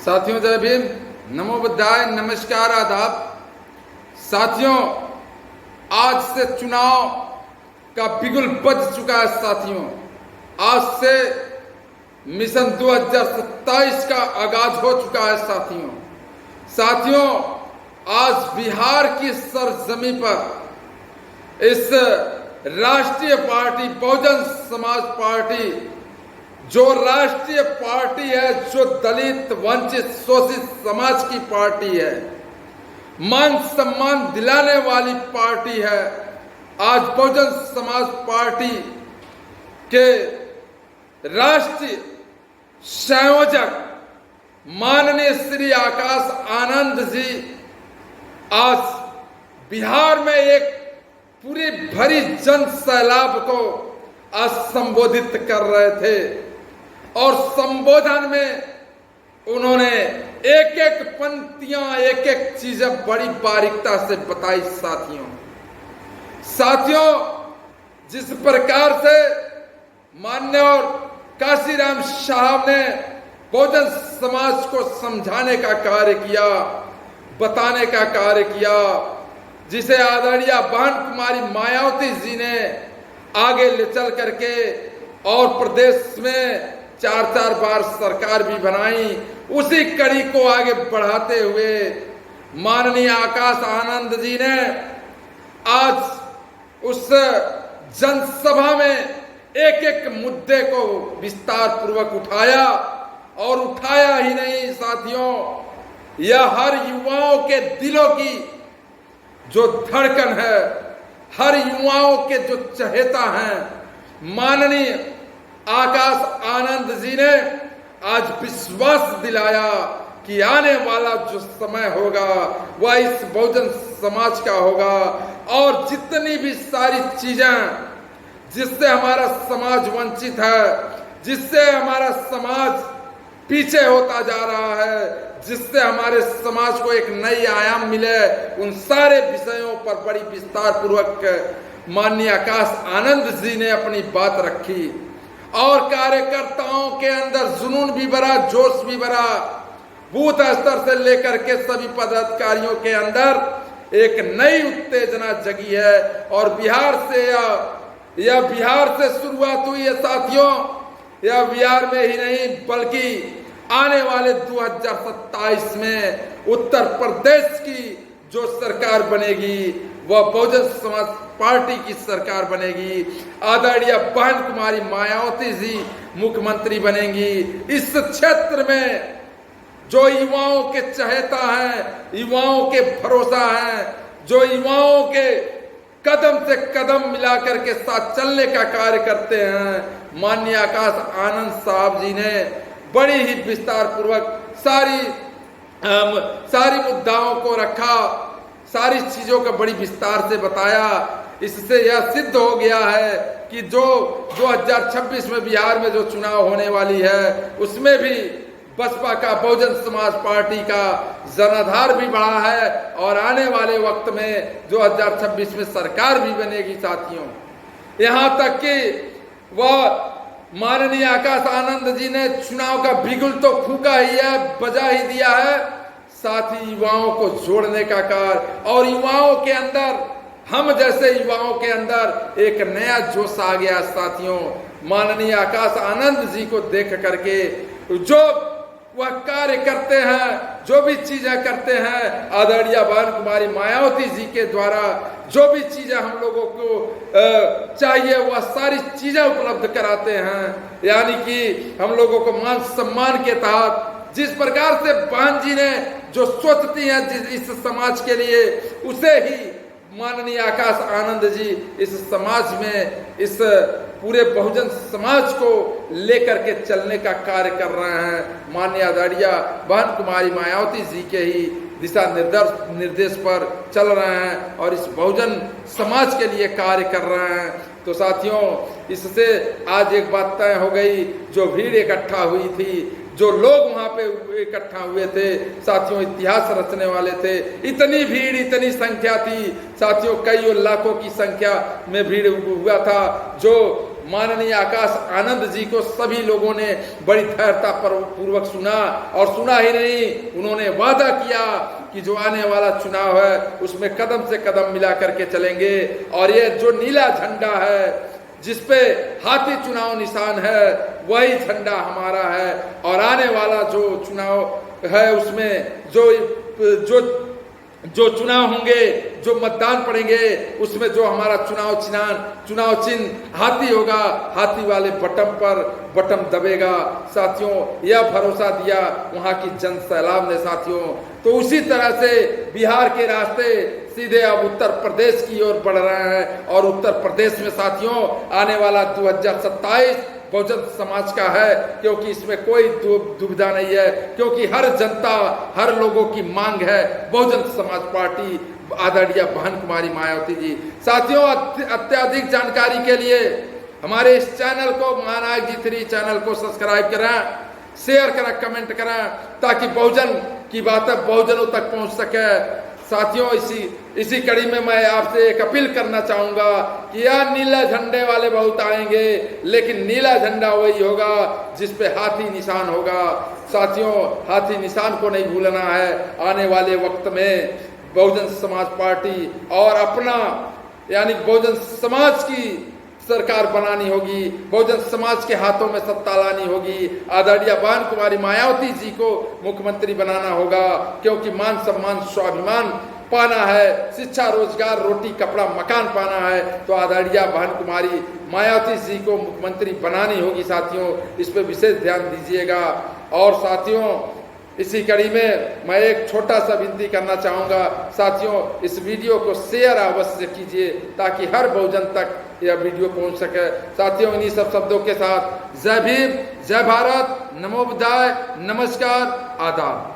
साथियों जय भीम, नमो बुद्धाय, नमस्कार, आदाब। साथियों, आज से चुनाव का बिगुल बज चुका है। साथियों, आज से मिशन 2027 का आगाज हो चुका है। साथियों, आज बिहार की सरजमी पर इस राष्ट्रीय पार्टी बहुजन समाज पार्टी, जो राष्ट्रीय पार्टी है, जो दलित वंचित शोषित समाज की पार्टी है, मान सम्मान दिलाने वाली पार्टी है, आज बहुजन समाज पार्टी के राष्ट्रीय संयोजक माननीय श्री आकाश आनंद जी आज बिहार में एक पूरी भरी जन सैलाब को आज संबोधित कर रहे थे और संबोधन में उन्होंने एक एक पंक्तियां, एक एक चीजें बड़ी बारीकता से बताई। साथियों, जिस प्रकार से माननीय और काशीराम साहब ने बहुजन समाज को समझाने का कार्य किया, बताने का कार्य किया, जिसे आदरणीय बहन कुमारी मायावती जी ने आगे ले चल करके और प्रदेश में 4 बार सरकार भी बनाई, उसी कड़ी को आगे बढ़ाते हुए माननीय आकाश आनंद जी ने आज उस जनसभा में एक एक मुद्दे को विस्तार पूर्वक उठाया और उठाया ही नहीं साथियों, यह हर युवाओं के दिलों की जो धड़कन है, हर युवाओं के जो चहेता हैं, माननीय आकाश आनंद जी ने आज विश्वास दिलाया कि आने वाला जो समय होगा वह इस बहुजन समाज का होगा और जितनी भी सारी चीजें जिससे हमारा समाज वंचित है, जिससे हमारा समाज पीछे होता जा रहा है, जिससे हमारे समाज को एक नई आयाम मिले, उन सारे विषयों पर बड़ी विस्तार पूर्वक माननीय आकाश आनंद जी ने अपनी बात रखी और कार्यकर्ताओं के अंदर जुनून भी भरा, जोश भी भरा, बूथ स्तर से लेकर के सभी पदाधिकारियों के अंदर एक नई उत्तेजना जगी है और बिहार से यह बिहार से शुरुआत हुई है साथियों। यह बिहार में ही नहीं बल्कि आने वाले 2027 में उत्तर प्रदेश की जो सरकार बनेगी वह बहुजन समाज पार्टी की सरकार बनेगी। आदरणीय बहन कुमारी मायावती जी मुख्यमंत्री बनेंगी। इस क्षेत्र में जो युवाओं के चहेता हैं, युवाओं के भरोसा हैं, जो युवाओं के कदम से कदम मिलाकर के साथ चलने का कार्य करते हैं, माननीय आकाश आनंद साहब जी ने बड़ी ही विस्तार पूर्वक सारी मुद्दाओं को रखा, सारी चीजों का बड़ी विस्तार से बताया। इससे यह सिद्ध हो गया है कि जो 2026 में बिहार में जो चुनाव होने वाली है उसमें भी बसपा का बहुजन समाज पार्टी का जनाधार भी बढ़ा है और आने वाले वक्त में 2026 में सरकार भी बनेगी साथियों। यहाँ तक कि वह माननीय आकाश आनंद जी ने चुनाव का बिगुल तो फूका ही है, बजा ही दिया है, साथ ही युवाओं को जोड़ने का कार्य और युवाओं के अंदर, हम जैसे युवाओं के अंदर एक नया जोश आ गया साथियों। माननीय आकाश आनंद जी को देख करके जो वह कार्य करते हैं, जो भी चीजें करते हैं, आदरणीय बहन कुमारी मायावती जी के द्वारा जो भी चीजें हम लोगों को चाहिए वह सारी चीजें उपलब्ध कराते हैं। यानी कि हम लोगों को मान सम्मान के तहत जिस प्रकार से बहन जी ने जो सोचती हैं इस समाज के लिए, उसे ही माननीय आकाश आनंद जी इस समाज में, इस पूरे बहुजन समाज को लेकर के चलने का कार्य कर रहे हैं। माननीय आदरणीय बहन कुमारी मायावती जी के ही दिशा निर्देश पर चल रहे हैं और इस बहुजन समाज के लिए कार्य कर रहे हैं। तो साथियों, इससे आज एक बात तय हो गई, जो भीड़ इकट्ठा हुई थी, जो लोग वहां पे इकट्ठा हुए थे साथियों, इतिहास रचने वाले थे। इतनी भीड़, इतनी संख्या थी साथियों, कई लाखों की संख्या में भीड़ हुआ था। जो माननीय आकाश आनंद जी को सभी लोगों ने बड़ी धैर्यता पूर्वक सुना, और सुना ही नहीं, उन्होंने वादा किया कि जो आने वाला चुनाव है उसमें कदम से कदम मिला करके चलेंगे। और ये जो नीला झंडा है जिसपे हाथी चुनाव निशान है, वही झंडा हमारा है। और आने वाला जो चुनाव है उसमें जो चुनाव होंगे, जो मतदान पड़ेंगे, उसमें जो हमारा चुनाव चिन्ह हाथी होगा, हाथी वाले बटन दबेगा। साथियों, यह भरोसा दिया वहां की जन सैलाब ने। साथियों, तो उसी तरह से बिहार के रास्ते सीधे अब उत्तर प्रदेश की ओर बढ़ रहे हैं। और उत्तर प्रदेश में साथियों आने वाला 2027 बहुजन समाज का है, क्योंकि इसमें कोई दुविधा नहीं है, क्योंकि हर जनता, हर लोगों की मांग है बहुजन समाज पार्टी आदरणीय बहन कुमारी मायावती जी। साथियों, अत्यधिक जानकारी के लिए हमारे इस चैनल को, महानायक जी 3 चैनल को सब्सक्राइब करें, शेयर करें, कमेंट करें, ताकि बहुजन की बातें बहुजनों तक पहुंच सके। साथियों, इसी कड़ी में मैं आपसे एक अपील करना चाहूंगा कि यार नीला झंडे वाले बहुत आएंगे, लेकिन नीला झंडा वही होगा जिस पे हाथी निशान होगा। साथियों, हाथी निशान को नहीं भूलना है। आने वाले वक्त में बहुजन समाज पार्टी और अपना यानी बहुजन समाज की सरकार बनानी होगी, बहुजन समाज के हाथों में सत्ता लानी होगी। आदरणीय बहन कुमारी मायावती जी को मुख्यमंत्री बनाना होगा, क्योंकि मान सम्मान स्वाभिमान पाना है, शिक्षा रोजगार रोटी कपड़ा मकान पाना है, तो आदरणीय बहन कुमारी मायावती जी को मुख्यमंत्री बनानी होगी। साथियों, इस पर विशेष ध्यान दीजिएगा। और साथियों, इसी कड़ी में मैं एक छोटा सा विनती करना चाहूंगा। साथियों, इस वीडियो को शेयर अवश्य कीजिए, ताकि हर बहुजन तक यह वीडियो पहुंच सके। साथियों, इन्हीं सब शब्दों के साथ जय भीम, जय भारत, नमो बुद्धाय, नमस्कार, आदाब।